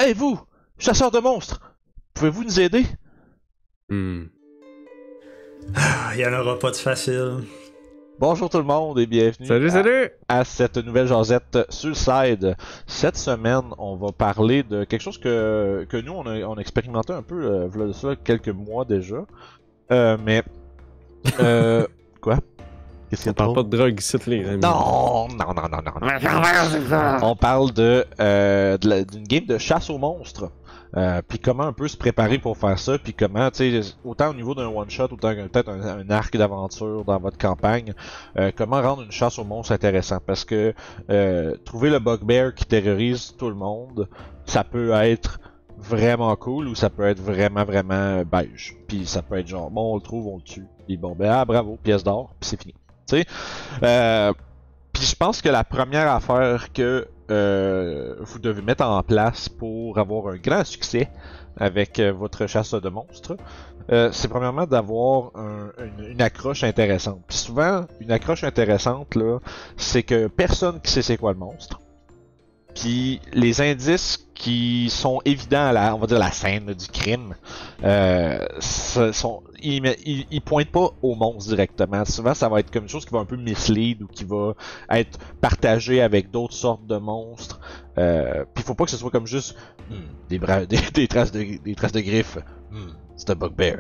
Hey vous, chasseur de monstres, pouvez-vous nous aider? Hmm. Il n'y en aura pas de facile. Bonjour tout le monde et bienvenue Salut! à cette nouvelle jasette sur le side. Cette semaine, on va parler de quelque chose que nous, on a expérimenté un peu voilà de ça quelques mois déjà. Mais... quoi? Qu'est-ce qu'il y a On parle pas de drogue ici, les amis. Non. On parle d'une game de chasse aux monstres. Puis comment un peu se préparer pour faire ça, puis comment, tu sais, autant au niveau d'un one-shot, autant que peut-être un arc d'aventure dans votre campagne, comment rendre une chasse aux monstres intéressant. Parce que trouver le bugbear qui terrorise tout le monde, ça peut être vraiment cool ou ça peut être vraiment beige. Puis ça peut être genre, bon, on le trouve, on le tue. Puis bon, ben bravo, pièce d'or, puis c'est fini. Tu sais, puis je pense que la première affaire que vous devez mettre en place pour avoir un grand succès avec votre chasse de monstres, c'est premièrement d'avoir une accroche intéressante. Puis souvent, une accroche intéressante, là, c'est que personne qui sait c'est quoi le monstre. Puis les indices qui sont évidents à on va dire la scène du crime, ils pointent pas au monstre directement. Souvent, ça va être comme une chose qui va un peu mislead ou qui va être partagée avec d'autres sortes de monstres. Puis faut pas que ce soit comme juste des traces de griffes. C'est un bugbear.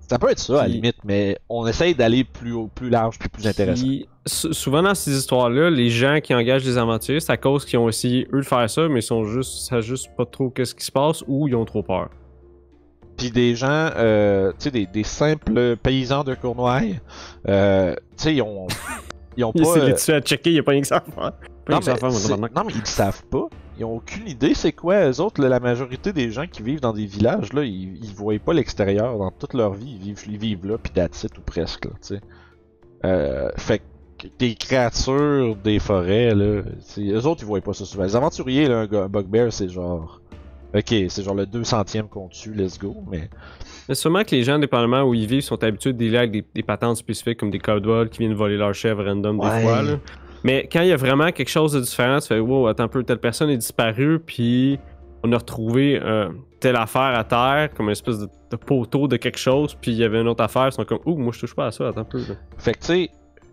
Ça peut être ça à la limite, mais on essaye d'aller plus large puis plus intéressant. Souvent dans ces histoires-là, les gens qui engagent des aventuriers, c'est à cause qu'ils ont essayé eux de faire ça, mais ils sont savent juste pas trop qu'est-ce qui se passe ou ils ont trop peur. Puis des gens, tu sais, des simples paysans de Cournoye, tu sais, ils ont pas. C'est les tuer à checker, il y a pas rien que ça à faire. Non, mais ils le savent pas. Ils ont aucune idée c'est quoi. Eux autres, la majorité des gens qui vivent dans des villages, là, ils voient pas l'extérieur dans toute leur vie. Ils vivent là, puis that's it, ou presque, là, tu sais. Fait que des créatures des forêts, là, eux autres, ils voient pas ça souvent. Les aventuriers, là, un bugbear, c'est genre... Ok, c'est genre le 200e qu'on tue, let's go, mais... Mais sûrement que les gens, dépendamment où ils vivent, sont habitués de dealer avec des patentes spécifiques comme des cowboys qui viennent voler leur chèvre random des fois, là. Mais quand il y a vraiment quelque chose de différent, tu fais wow, attends un peu, telle personne est disparue, puis on a retrouvé telle affaire à terre, comme une espèce de poteau de quelque chose, puis il y avait une autre affaire, ils sont comme ouh, moi je touche pas à ça, attends un peu. Là. Fait que tu sais,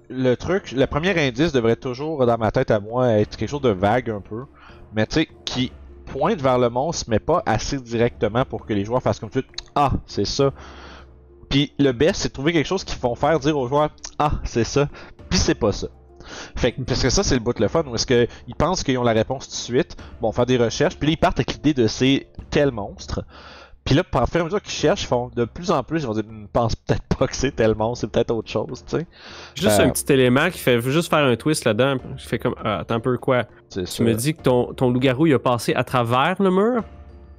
le premier indice devrait toujours, dans ma tête à moi, être quelque chose de vague un peu, mais tu sais, qui pointe vers le monstre, mais pas assez directement pour que les joueurs fassent comme tout de suite, ah, c'est ça. Puis le best, c'est de trouver quelque chose qui font faire dire aux joueurs, ah, c'est ça, puis c'est pas ça. Fait que, parce que ça, c'est le bout de le fun, où est-ce qu'ils pensent qu'ils ont la réponse tout de suite, vont faire des recherches, puis là, ils partent avec l'idée de ces tel monstre. Puis là, par fur et à mesure qu'ils cherchent, ils font de plus en plus, ils vont dire, pense peut-être pas que c'est tel monstre, c'est peut-être autre chose, tu sais. Juste un petit élément qui fait juste faire un twist là-dedans, je fais comme, attends un peu quoi. Tu me dis que ton loup-garou, il a passé à travers le mur?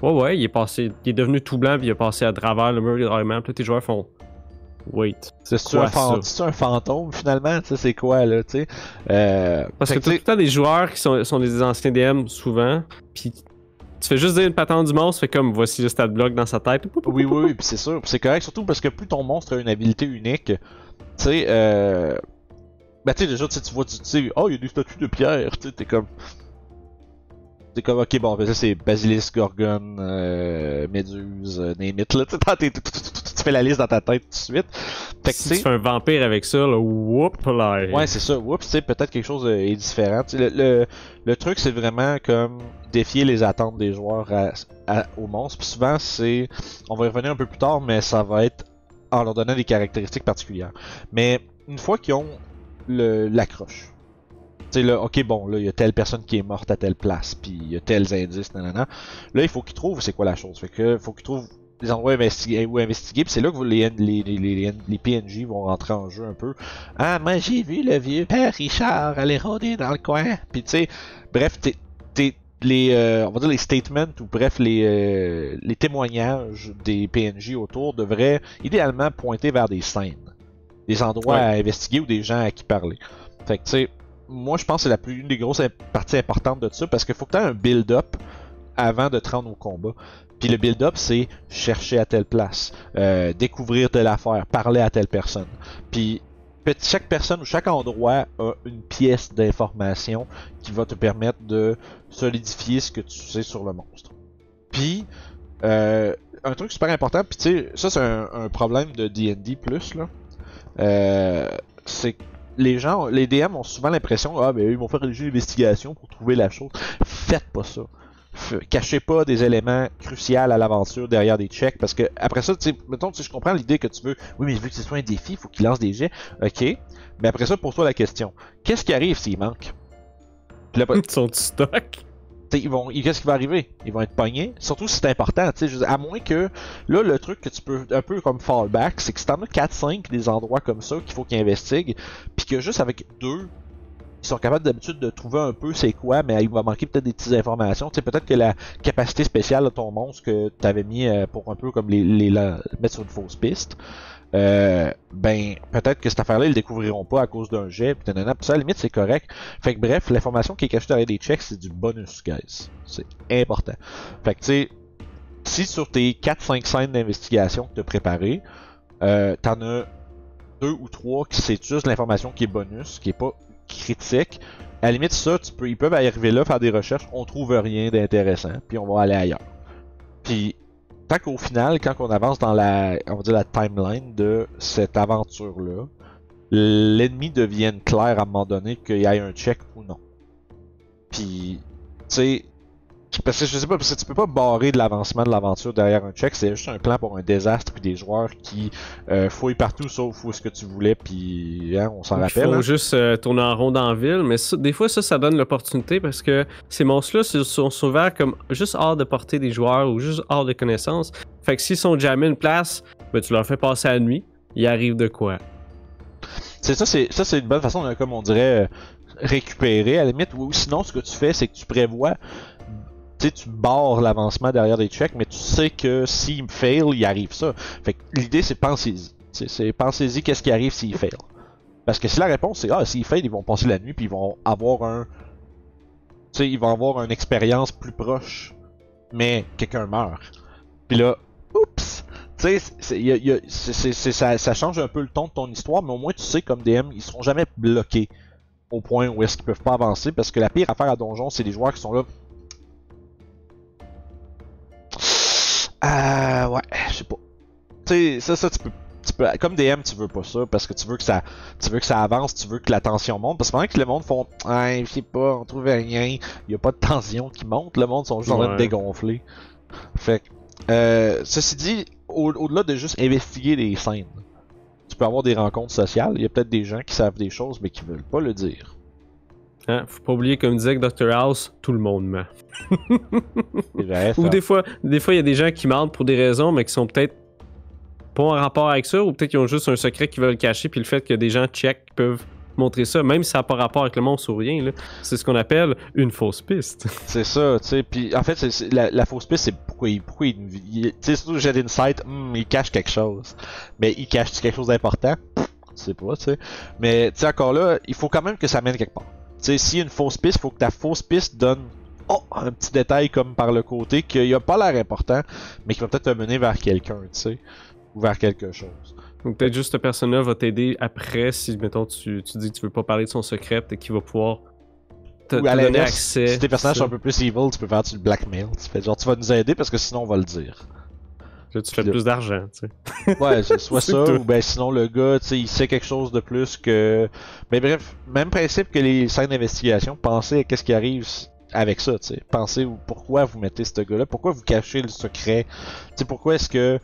Ouais, il est devenu tout blanc, puis il a passé à travers le mur, carrément. Puis là, tes joueurs font... Wait. C'est un fantôme finalement, tu sais, c'est quoi là, tu sais. Parce que t'as tout le temps des joueurs qui sont des anciens DM souvent, puis tu fais juste dire une patente du monstre, fait comme voici le stat block dans sa tête. Oui, puis c'est sûr, puis c'est correct, surtout parce que plus ton monstre a une habilité unique, tu sais, ben tu sais déjà tu vois, tu sais, oh il y a des statues de pierre, tu sais, t'es comme ok bon, ben ça c'est Basilisk, Gorgon, Méduse, name it, là, tu fais la liste dans ta tête tout de suite. Fait que, si tu fais un vampire avec ça, là, whoop là. Ouais, c'est ça, whoops, tu sais, peut-être quelque chose est différent. Le truc c'est vraiment comme défier les attentes des joueurs au monstre. Puis souvent c'est, on va y revenir un peu plus tard, mais ça va être en leur donnant des caractéristiques particulières. Mais une fois qu'ils ont l'accroche. Tu sais, là, ok, bon, là, il y a telle personne qui est morte à telle place, puis il y a tels indices, nanana. Là, il faut qu'ils trouvent c'est quoi la chose. Fait que, faut qu'ils trouvent des endroits où investiguer, puis c'est là que les PNJ vont rentrer en jeu un peu. Ah, moi, j'ai vu le vieux père Richard aller rôder dans le coin. Puis, tu sais, bref, on va dire les statements, ou bref, les témoignages des PNJ autour devraient idéalement pointer vers des scènes, des endroits à investiguer ou des gens à qui parler. Fait que, tu sais, moi je pense que c'est une des grosses parties importantes de ça, parce qu'il faut que tu aies un build-up avant de te rendre au combat. Puis le build-up, c'est chercher à telle place, découvrir telle affaire, parler à telle personne. Puis chaque personne ou chaque endroit a une pièce d'information qui va te permettre de solidifier ce que tu sais sur le monstre. Puis, un truc super important, puis tu sais, ça c'est un problème de D&D+, là. C'est que les DM ont souvent l'impression, ben ils vont faire une investigation pour trouver la chose. Faites pas ça. Cachez pas des éléments cruciaux à l'aventure derrière des checks, parce que après ça, tu sais, mettons, je comprends l'idée que tu veux, oui, mais vu que ce soit un défi, il faut qu'il lance des jets, ok, mais après ça, pose-toi la question, qu'est-ce qui arrive s'il manque? Puis là, Ils sont stock. qu'est-ce qui va arriver? Ils vont être pognés, surtout si c'est important, tu sais, à moins que, là, le truc que tu peux, un peu comme fallback, c'est que si t'en as 4-5 des endroits comme ça qu'il faut qu'ils investiguent, puis que juste avec 2, ils sont capables d'habitude de trouver un peu c'est quoi, mais il va manquer peut-être des petites informations. Tu sais, peut-être que la capacité spéciale de ton monstre que tu avais mis pour un peu comme les mettre sur une fausse piste, ben peut-être que cette affaire-là ils le découvriront pas à cause d'un jet, puis ça à la limite c'est correct. Fait que bref, l'information qui est cachée derrière des checks, c'est du bonus, guys. C'est important. Fait que tu sais, si sur tes 4-5 scènes d'investigation que tu as préparées, t'en as 2 ou 3 qui c'est juste l'information qui est bonus, qui est pas critique. À la limite, ça, ils peuvent arriver là, faire des recherches, on trouve rien d'intéressant, puis on va aller ailleurs. Puis, tant qu'au final, quand on avance dans on va dire la timeline de cette aventure-là, l'ennemi devienne clair à un moment donné qu'il y ait un check ou non. Puis, tu sais, parce que je sais pas, parce que tu peux pas barrer de l'avancement de l'aventure derrière un check, c'est juste un plan pour un désastre puis des joueurs qui fouillent partout sauf où est-ce que tu voulais, puis hein, on s'en rappelle. Il faut hein? juste tourner en rond dans la ville, mais ça, des fois ça donne l'opportunité parce que ces monstres-là sont souvent comme juste hors de portée des joueurs ou juste hors de connaissance. Fait que s'ils sont jamais une place, ben tu leur fais passer la nuit, il arrive de quoi. C'est une bonne façon de, comme on dirait, récupérer à la limite, ou sinon ce que tu fais c'est que tu prévois. Tu sais, tu barres l'avancement derrière des checks, mais tu sais que s'il me fail, il arrive ça. Fait que l'idée, c'est pensez-y. Pensez-y qu'est-ce qui arrive s'il fail. Parce que si la réponse c'est s'il fail, ils vont passer la nuit, puis ils vont avoir ils vont avoir une expérience plus proche. Mais quelqu'un meurt. Puis là, oups! Tu sais, ça change un peu le ton de ton histoire, mais au moins tu sais, comme DM, ils seront jamais bloqués au point où est-ce qu'ils peuvent pas avancer. Parce que la pire affaire à Donjon, c'est des joueurs qui sont là. Ouais, je sais pas. Tu sais, ça tu peux, comme DM, tu veux pas ça parce que tu veux que ça avance, tu veux que la tension monte. Parce que pendant que le monde font, je sais pas, on trouve rien, y a pas de tension qui monte, le monde sont juste en train de dégonfler. Fait que, ceci dit, au-delà de juste investiguer les scènes, tu peux avoir des rencontres sociales. Il y a peut-être des gens qui savent des choses mais qui veulent pas le dire. Hein, faut pas oublier, comme disait Dr House, tout le monde ment. Vrai, ou des fois, il y a des gens qui mentent pour des raisons, mais qui sont peut-être pas en rapport avec ça, ou peut-être qu'ils ont juste un secret qu'ils veulent cacher, puis le fait que des gens check peuvent montrer ça, même si ça n'a pas rapport avec le monstre ou rien, là. C'est ce qu'on appelle une fausse piste. C'est ça, tu sais. Puis en fait, la fausse piste, c'est pourquoi il tu sais, surtout j'ai d'insight, il cache quelque chose. Mais il cache quelque chose d'important? Je sais pas, tu sais. Mais tu sais, encore là, il faut quand même que ça mène quelque part. Tu sais, s'il y a une fausse piste, il faut que ta fausse piste donne un petit détail comme par le côté qui a pas l'air important, mais qui va peut-être te mener vers quelqu'un, tu sais, ou vers quelque chose. Donc peut-être juste cette personne-là va t'aider après si, mettons, tu dis que tu veux pas parler de son secret, peut-être qu'il va pouvoir te donner accès. Si tes personnages sont un peu plus evil, tu peux faire du blackmail. Tu fais genre, tu vas nous aider parce que sinon on va le dire. Là, tu fais plus d'argent, tu sais. Ouais, c'est soit ça, ou ben sinon le gars, tu sais, il sait quelque chose de plus que... Mais bref, même principe que les scènes d'investigation, pensez à qu'est-ce qui arrive avec ça, tu sais. Pensez pourquoi vous mettez ce gars-là, pourquoi vous cachez le secret, tu sais, pourquoi est-ce que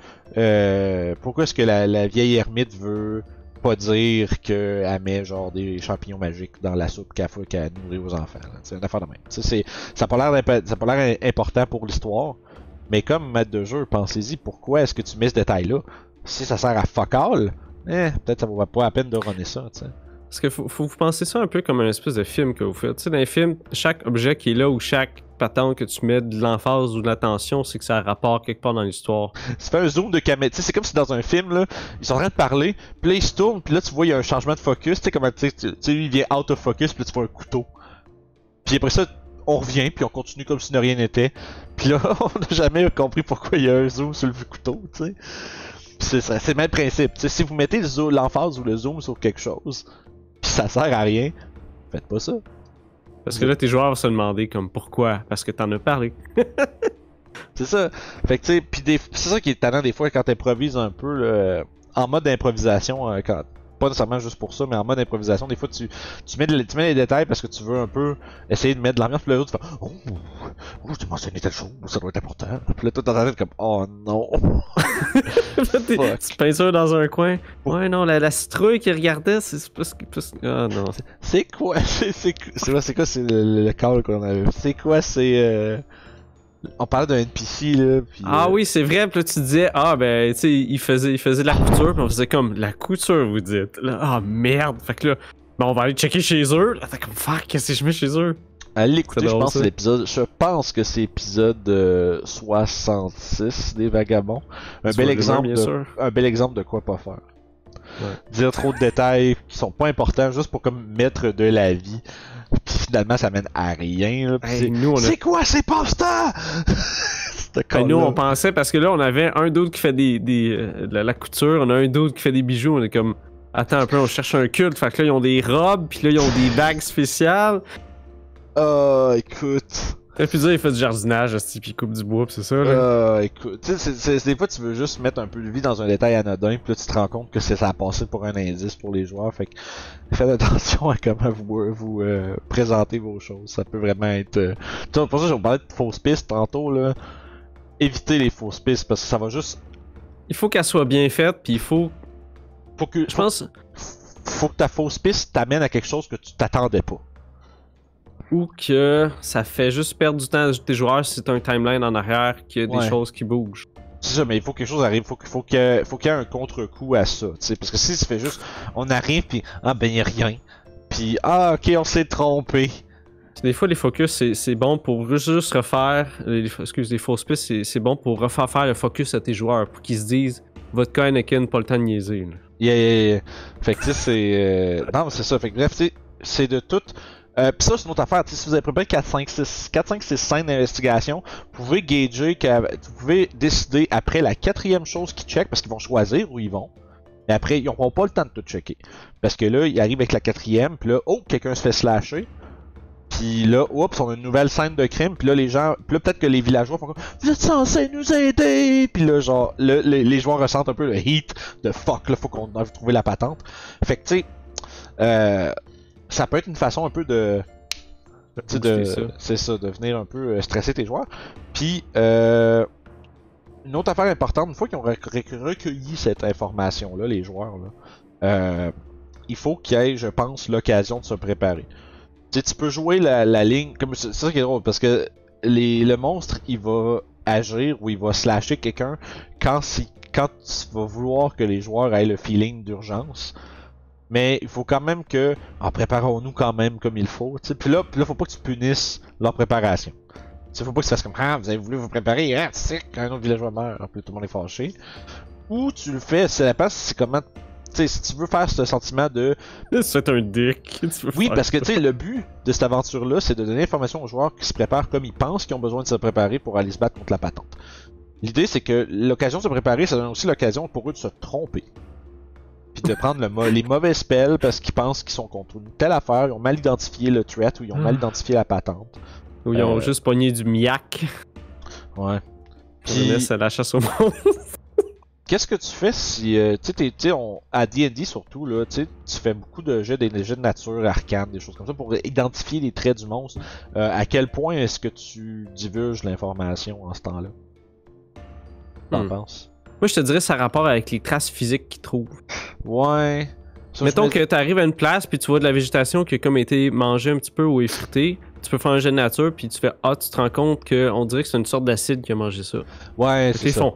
la vieille ermite veut pas dire qu'elle met genre des champignons magiques dans la soupe qu'elle nourrit aux enfants, c'est une affaire de même. Tu sais, ça a pas l'air important pour l'histoire. Mais comme maître de jeu, pensez-y, pourquoi est-ce que tu mets ce détail-là? Si ça sert à fuck all, peut-être ça vaut pas la peine de runner ça, tu sais. Parce que faut vous penser ça un peu comme un espèce de film que vous faites. Tu sais, dans les films, chaque objet qui est là ou chaque patente que tu mets de l'emphase ou de l'attention, c'est que ça a rapport quelque part dans l'histoire. Tu fais un zoom de caméra, tu sais, c'est comme si dans un film, là, ils sont en train de parler, puis là ils se tournent, puis là tu vois il y a un changement de focus, tu sais, comme tu sais, il vient out of focus, puis là tu vois un couteau. Puis après ça, on revient, puis on continue comme si de rien n'était. Puis là, on n'a jamais compris pourquoi il y a un zoom sur le couteau, tu sais. C'est le même principe. T'sais, si vous mettez l'emphase ou le zoom sur quelque chose, pis ça sert à rien, faites pas ça. Parce que là, tes joueurs vont se demander comme pourquoi? Parce que t'en as parlé. C'est ça. Fait que tu sais, pis c'est ça qui est étonnant des fois quand t'improvises un peu là, en mode d'improvisation, pas nécessairement juste pour ça, mais en mode improvisation, des fois tu mets les détails parce que tu veux un peu essayer de mettre de l'ambiance, puis l'autre tu fais tu mentionné telle chose, ça doit être important. Puis là, toi dans ta tête comme oh non. Tu peintures dans un coin. Ouais, non, la citrouille qui regardait, c'est pas ce qui. Ah non. C'est quoi? C'est quoi? C'est le call qu'on avait. C'est quoi? On parlait d'un NPC là. Pis, ah oui, c'est vrai. Puis là, tu disais, ah ben, tu sais, il faisait de la couture. Puis on faisait comme, la couture, vous dites. Là, ah merde. Fait que là, ben, on va aller checker chez eux. Là, t'es comme, fuck, qu'est-ce que je mets chez eux? Allez l'écouter, je pense que c'est l'épisode. Je pense que c'est l'épisode 66 des Vagabonds. Un bel exemple de quoi pas faire. Ouais. Dire trop de détails qui sont pas importants juste pour comme mettre de la vie. Puis finalement ça mène à rien. Là, hey, c'est quoi ces posters? Nous on pensait parce que là on avait un dude qui fait de la couture, on a un dude qui fait des bijoux, on est comme attends un peu, on cherche un culte, fait que là ils ont des robes, puis là ils ont des bagues spéciales. Écoute. Et puis il fait du jardinage, puis il coupe du bois, pis c'est ça, là. Écoute, tu sais, des fois tu veux juste mettre un peu de vie dans un détail anodin, puis là tu te rends compte que ça a passé pour un indice pour les joueurs, fait que faites attention à comment vous présentez vos choses, ça peut vraiment être... Pour ça, je vous parlais de fausses pistes tantôt, là. Évitez les fausses pistes, parce que ça va juste... Il faut qu'elle soit bien faite, puis il faut... Faut que ta fausse piste t'amène à quelque chose que tu t'attendais pas. Ou que ça fait juste perdre du temps à tes joueurs si c'est un timeline en arrière, qu'il y a des choses qui bougent. C'est ça, mais il faut que quelque chose arrive, faut qu'il y ait un contre-coup à ça, t'sais, parce que si ça fait juste, on arrive pis ah ben y'a rien, pis ah ok on s'est trompé. Des fois les focus c'est bon pour juste refaire, les fausses pistes c'est bon pour refaire le focus à tes joueurs, pour qu'ils se disent votre cas Anakin, pas le temps de niaiser. Là. Yeah. Fait que tu sais c'est... non c'est ça, fait que bref c'est de tout... Pis ça, c'est une autre affaire. T'sais, si vous avez préparé 4-5-6 scènes d'investigation, vous pouvez gager, vous pouvez décider après la 4e chose qu'ils checkent, parce qu'ils vont choisir où ils vont. Et après, ils n'auront pas le temps de tout checker. Parce que là, ils arrivent avec la 4e, puis là, oh, quelqu'un se fait slasher. Puis là, oups, on a une nouvelle scène de crime, puis là, les gens, puis là, peut-être que les villageois font comme vous êtes censés nous aider! Puis là, genre, les joueurs ressentent un peu le heat de fuck, là, faut qu'on aille trouver la patente. Fait que, tu sais, ça peut être une façon un peu c'est ça, de venir un peu stresser tes joueurs. Puis une autre affaire importante, une fois qu'ils ont recueilli cette information-là, les joueurs, là, il faut qu'il y ait, je pense, l'occasion de se préparer. Tu sais, tu peux jouer la ligne, comme c'est ça qui est drôle, parce que le monstre, il va agir ou il va slasher quelqu'un quand tu vas vouloir que les joueurs aient le feeling d'urgence. Mais il faut quand même que, préparons-nous quand même comme il faut. Puis là, faut pas que tu punisses leur préparation. Faut pas que tu fasses comme vous avez voulu vous préparer, c'est quand un autre villageois meurt, puis tout le monde est fâché. Ou tu le fais, ça dépend c'est comment. T'sais, si tu veux faire ce sentiment de. C'est un dick. Oui, parce que le but de cette aventure-là, c'est de donner l'information aux joueurs qui se préparent comme ils pensent qu'ils ont besoin de se préparer pour aller se battre contre la patente. L'idée, c'est que l'occasion de se préparer, ça donne aussi l'occasion pour eux de se tromper. Puis de prendre les mauvais spells parce qu'ils pensent qu'ils sont contre une telle affaire, ils ont mal identifié le threat ou ils ont mal identifié la patente. Ou ils ont juste pogné du miac. Ouais. Puis c'est la chasse au monde. Qu'est-ce que tu fais si, à D&D surtout, là, tu fais beaucoup de jeux de nature, arcane, des choses comme ça, pour identifier les traits du monstre. À quel point est-ce que tu divulges l'information en ce temps-là? T'en penses? Moi, je te dirais ça a rapport avec les traces physiques qu'ils trouvent. Ouais. Ça, mettons que t'arrives à une place puis tu vois de la végétation qui a comme été mangée un petit peu ou effritée. Tu peux faire un jet de nature puis tu fais tu te rends compte qu'on dirait que c'est une sorte d'acide qui a mangé ça. Ouais, c'est ça. Ils font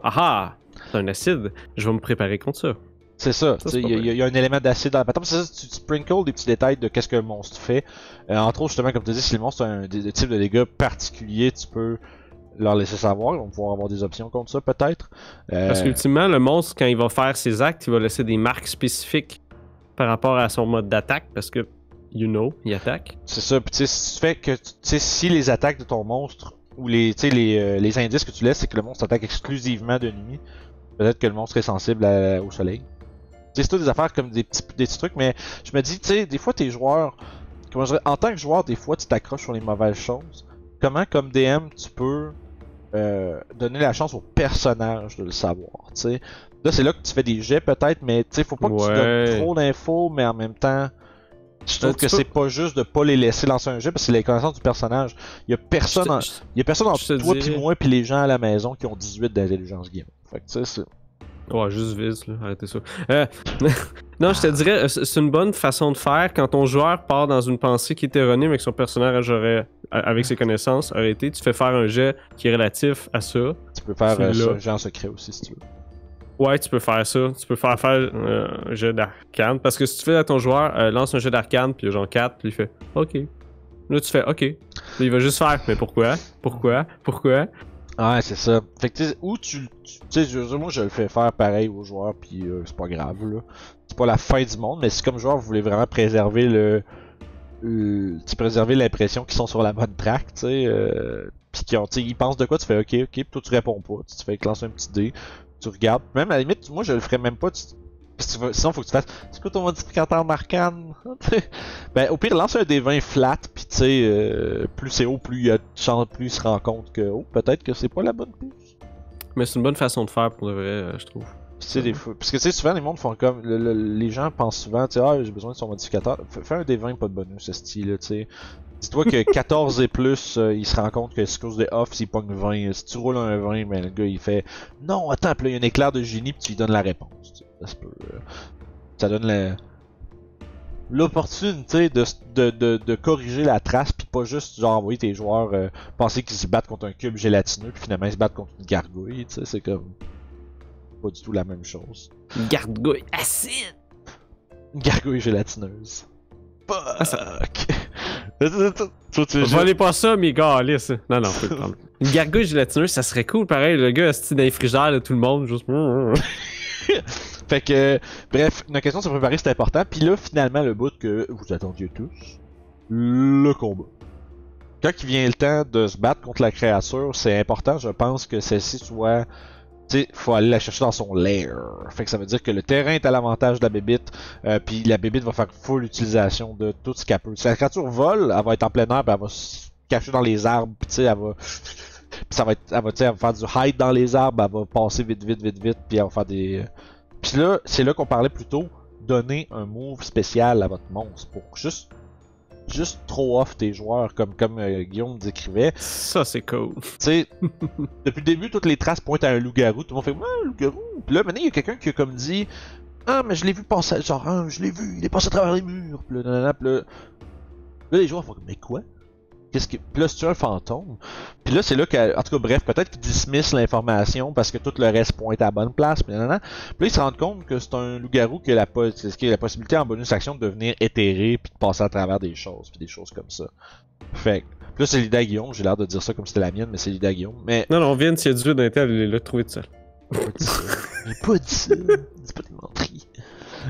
c'est un acide, je vais me préparer contre ça. C'est ça, il y a un élément d'acide dans la patente. C'est ça, tu sprinkles des petits détails de qu'est-ce que le monstre fait. Entre autres, justement, comme tu dis, si le monstre a un type de dégâts particulier, tu peux leur laisser savoir, ils vont pouvoir avoir des options contre ça peut-être. Parce qu'ultimement, le monstre, quand il va faire ses actes, il va laisser des marques spécifiques par rapport à son mode d'attaque, parce que, il attaque. C'est ça, puis tu sais, si tu fais que, si les attaques de ton monstre, ou les indices que tu laisses, c'est que le monstre attaque exclusivement de nuit, Peut-être que le monstre est sensible au soleil. C'est tout des affaires comme des petits trucs, mais je me dis, tu sais, des fois tes joueurs, comment je dirais, en tant que joueur, des fois tu t'accroches sur les mauvaises choses. Comment, comme DM, tu peux donner la chance au personnage de le savoir, tu sais. Là, c'est là que tu fais des jets peut-être, mais tu sais, faut pas que tu donnes trop d'infos, mais en même temps, je trouve que c'est pas juste de pas les laisser lancer un jet, parce que c'est les connaissances du personnage. Il y a personne entre toi pis moi pis les gens à la maison qui ont 18 d'intelligence game. Fait que tu sais, c'est... Ouais, juste vise, là. Arrêtez ça. Non, je te dirais, c'est une bonne façon de faire quand ton joueur part dans une pensée qui est erronée, mais que son personnage avec ses connaissances, aurait été. Tu fais faire un jet qui est relatif à ça. Tu peux faire un jet en secret aussi, si tu veux. Ouais, tu peux faire ça. Tu peux faire un jet d'arcane. Parce que si tu fais à ton joueur, lance un jet d'arcane, puis genre 4, puis il fait OK. Là, tu fais OK. Là, il va juste faire, mais pourquoi? Ouais, c'est ça. Fait que tu sais, ou tu sais, moi je le fais faire pareil aux joueurs, puis c'est pas grave là. C'est pas la fin du monde, mais si comme joueur vous voulez vraiment préserver préserver l'impression qu'ils sont sur la bonne track, tu sais, pis ils pensent de quoi, tu fais ok, puis toi tu réponds pas, tu te fais lancer un petit dé, tu regardes, même à la limite, moi je le ferais même pas, sinon faut que tu fasses, c'est quoi ton modificateur d'arcane? Ben au pire lance un des 20 flat, pis tu sais, plus c'est haut, plus il y a de chance, plus il se rend compte que peut-être que c'est pas la bonne piste. Mais c'est une bonne façon de faire pour le vrai, je trouve. C'est des fois. Parce que tu sais, souvent les mondes font comme. Les gens pensent souvent, tu sais, j'ai besoin de son modificateur. Fais un des 20, pas de bonus, ce style, tu sais. Dis-toi que 14 et plus, il se rend compte que c'est cause des off, s'il pogne 20. Si tu roules un 20, mais le gars il fait non, attends, puis là il y a un éclair de génie, puis tu lui donnes la réponse. Tu sais. Ça donne l'opportunité de corriger la trace, puis pas juste genre envoyer tes joueurs penser qu'ils se battent contre un cube gélatineux, puis finalement ils se battent contre une gargouille, tu sais, c'est comme pas du tout la même chose. Une gargouille acide! Une gargouille gélatineuse. Fuck! Volez pas ça, mes gars, Alice. Non, faut le prendre. Une gargouille gélatineuse, ça serait cool, pareil. Le gars, c'est dans les frigères de tout le monde, juste. Fait que, bref, une occasion de se préparer, c'est important. Puis là, finalement, le bout que vous attendiez tous, le combat. Quand il vient le temps de se battre contre la créature, c'est important, je pense, que celle-ci soit... Tu sais, faut aller la chercher dans son lair. Fait que ça veut dire que le terrain est à l'avantage de la bébite, puis la bébite va faire full utilisation de tout ce qu'elle peut. Si la créature vole, elle va être en plein air, puis elle va se cacher dans les arbres, puis tu sais, elle va faire du hide dans les arbres, elle va passer vite, puis elle va faire des... Puis là, c'est là qu'on parlait plutôt donner un move spécial à votre monstre pour juste throw off tes joueurs comme Guillaume décrivait. Ça c'est cool. Tu sais, depuis le début, toutes les traces pointent à un loup-garou. Tout le monde fait un loup-garou. Puis là, maintenant, il y a quelqu'un qui a comme dit mais je l'ai vu passer, genre, je l'ai vu, il est passé à travers les murs. Puis là, là, les joueurs font mais quoi? Puis là, c'est un fantôme. Puis là, c'est là en tout cas, bref, peut-être qu'ils dismissent l'information parce que tout le reste pointe à la bonne place. Puis là, ils se rendent compte que c'est un loup-garou qui a la possibilité en bonus action de devenir éthéré puis de passer à travers des choses, puis des choses comme ça. Fait que là, c'est l'idée à Guillaume. J'ai l'air de dire ça comme si c'était la mienne, mais c'est l'idée à Guillaume. Mais... Non, Vince, il a dû d'Intel, il l'a trouvé tout seul. J'ai pas dit ça. C'est pas de menterie.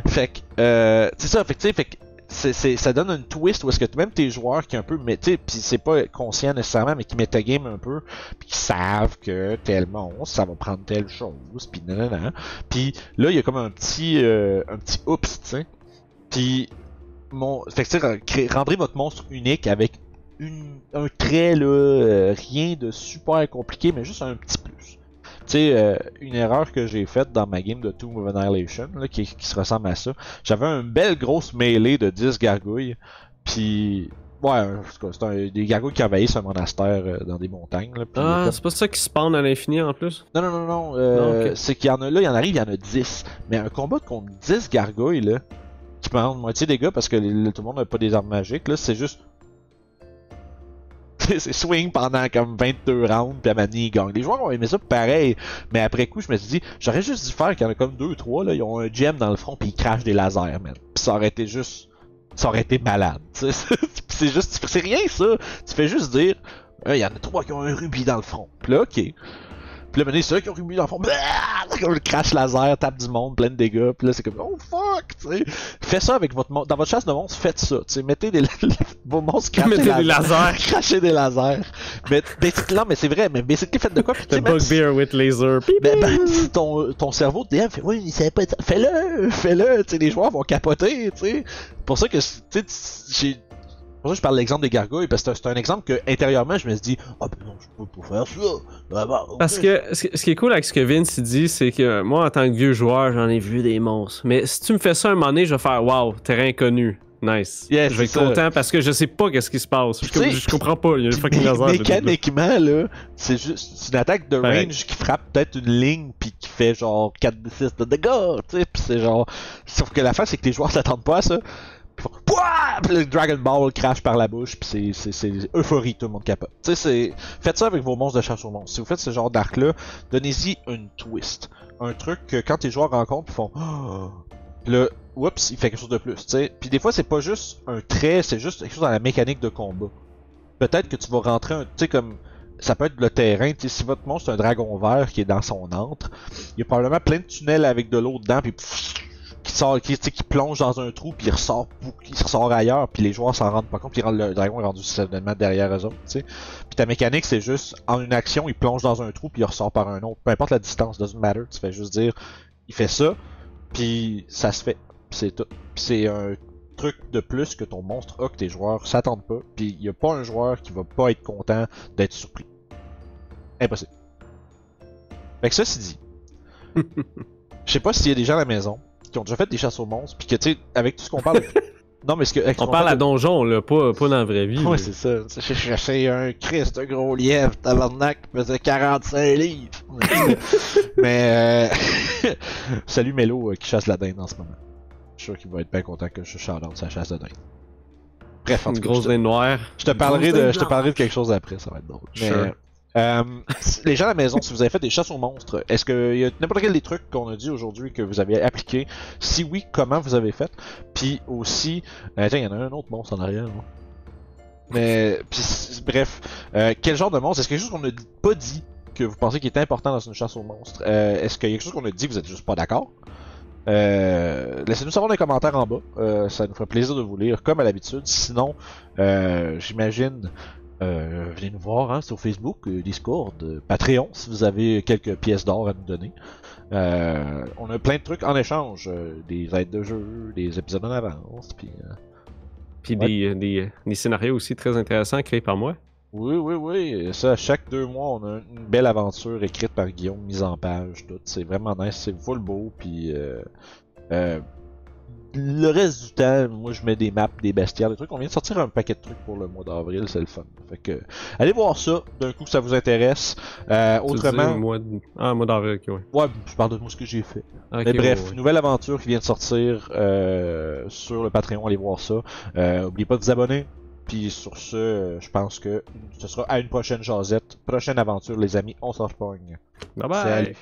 Fait que, c'est ça. Fait que, tu sais, ça donne une twist où est-ce que même tes joueurs qui un peu pis c'est pas conscient nécessairement mais qui metagame un peu pis qui savent que tel monstre ça va prendre telle chose pis nanana pis là il y a comme un petit oups tu sais pis fait que rendrez votre monstre unique avec un trait là rien de super compliqué mais juste un petit plus. Tu sais, une erreur que j'ai faite dans ma game de Tomb of Annihilation, là, qui se ressemble à ça. J'avais une belle grosse mêlée de 10 gargouilles, puis ouais, c'est des gargouilles qui envahissent un monastère dans des montagnes. Là, c'est pas ça qui spawn à l'infini en plus? Non. Okay. C'est qu'il y en a là, il y en a 10. Mais un combat contre 10 gargouilles, là, qui prend moitié des gars parce que tout le monde n'a pas des armes magiques, là, c'est juste... c'est swing pendant comme 22 rounds puis à Mani il gagne. Les joueurs ont aimé ça pareil, mais après coup je me suis dit j'aurais juste dû faire qu'il y en a comme 2-3 là, ils ont un gem dans le front puis ils crachent des lasers man. Pis ça aurait été malade. C'est juste, c'est rien ça. Tu fais juste dire il y en a 3 qui ont un rubis dans le front. Pis là ok. Puis là, c'est eux qui ont mis dans le fond, comme le crash laser, tape du monde, plein de dégâts. Puis là, c'est comme, oh fuck, tu sais. Faites ça avec votre dans votre chasse de monstres, faites ça, tu sais. Mettez vos monstres, crachez des lasers. Crachez des lasers. Mais, non, mais c'est vrai, mais basically, faites de quoi? The bugbear with laser. Ben, si ton cerveau de DM fait, oui, il savait pas, fais-le, tu sais, les joueurs vont capoter, tu sais. Pour ça que, tu sais, pour ça que je parle de l'exemple des gargouilles, parce que c'est un exemple que, intérieurement, je me suis dit, ah, ben non, je peux pas faire ça. Ah, bah, okay. Parce que, ce qui est cool avec ce que Vince dit, c'est que moi, en tant que vieux joueur, j'en ai vu des monstres. Mais si tu me fais ça un moment donné, je vais faire, wow, terrain inconnu. Nice. Yeah, je vais être content parce que je sais pas qu'est-ce qui se passe. Je comprends pas, il y a une fucking laser. Mécaniquement, là, c'est juste une attaque de range qui frappe peut-être une ligne pis qui fait genre 4d6 de dégâts, tu sais, pis c'est genre... Sauf que la fin, c'est que les joueurs s'attendent pas à ça. Pis le Dragon Ball crash par la bouche, pis c'est euphorie, tout le monde capote. Tu sais, faites ça avec vos monstres de chasse aux monstres. Si vous faites ce genre d'arc-là, donnez-y une twist. Un truc que quand tes joueurs rencontrent, ils font... Le oups, il fait quelque chose de plus, tu sais. Puis des fois, c'est pas juste un trait, c'est juste quelque chose dans la mécanique de combat. Peut-être que tu vas rentrer tu sais, comme ça peut être le terrain, tu sais, si votre monstre c'est un dragon vert qui est dans son antre, il y a probablement plein de tunnels avec de l'eau dedans, puis qui plonge dans un trou, puis il ressort ailleurs, puis les joueurs s'en rendent pas compte, puis le dragon est rendu certainement derrière eux autres, tu sais. Puis ta mécanique, c'est juste, en une action, il plonge dans un trou, puis il ressort par un autre. Peu importe la distance, doesn't matter, tu fais juste dire, il fait ça, puis ça se fait, puis c'est tout. Puis c'est un truc de plus que ton monstre a que tes joueurs s'attendent pas, puis il y a pas un joueur qui va pas être content d'être surpris. Impossible. Fait que ça, c'est dit. Je sais pas s'il y a des gens à la maison qui ont déjà fait des chasses aux monstres, puis que tu sais, avec tout ce qu'on parle... Non, mais on parle à donjon, là, pas dans la vraie vie. Ouais, c'est ça. J'ai cherché un Christ, un gros lièvre, tabarnak, qui faisait 45 livres. Mais salut Mélo qui chasse la dinde en ce moment. Je suis sûr qu'il va être bien content que je shout-out sa chasse de dinde. Bref, en tout une cas, grosse dinde noire. Je te parlerai de quelque chose après, ça va être drôle. Sure. Les gens à la maison, si vous avez fait des chasses aux monstres, est-ce qu'il y a n'importe quel des trucs qu'on a dit aujourd'hui que vous avez appliqué? Si oui, comment vous avez fait? Puis aussi, tiens, il y en a un autre monstre en arrière. Là. Mais, puis, bref, quel genre de monstre? Est-ce qu'il y a quelque chose qu'on n'a pas dit que vous pensez qui est important dans une chasse aux monstres? Est-ce qu'il y a quelque chose qu'on a dit que vous êtes juste pas d'accord? Laissez-nous savoir dans les commentaires en bas. Ça nous ferait plaisir de vous lire comme à l'habitude. Sinon, j'imagine... venez nous voir hein, sur Facebook, Discord, Patreon si vous avez quelques pièces d'or à nous donner. On a plein de trucs en échange, des aides de jeu, des épisodes en avance, puis ouais. des scénarios aussi très intéressants créés par moi. Oui. Ça, chaque 2 mois, on a une belle aventure écrite par Guillaume, mise en page, tout. C'est vraiment nice, c'est full beau, puis le reste du temps, moi je mets des maps, des bestiaires, des trucs. On vient de sortir un paquet de trucs pour le mois d'avril, c'est le fun. Fait que allez voir ça d'un coup que ça vous intéresse. Autrement. Mois d'avril, ok, ouais. Ouais, je parle de moi ce que j'ai fait. Okay, mais bref, ouais. nouvelle aventure qui vient de sortir sur le Patreon, allez voir ça. N'oubliez pas de vous abonner. Puis sur ce, je pense que ce sera à une prochaine jasette, prochaine aventure les amis, on s'en repogne. Bye bye! Salut.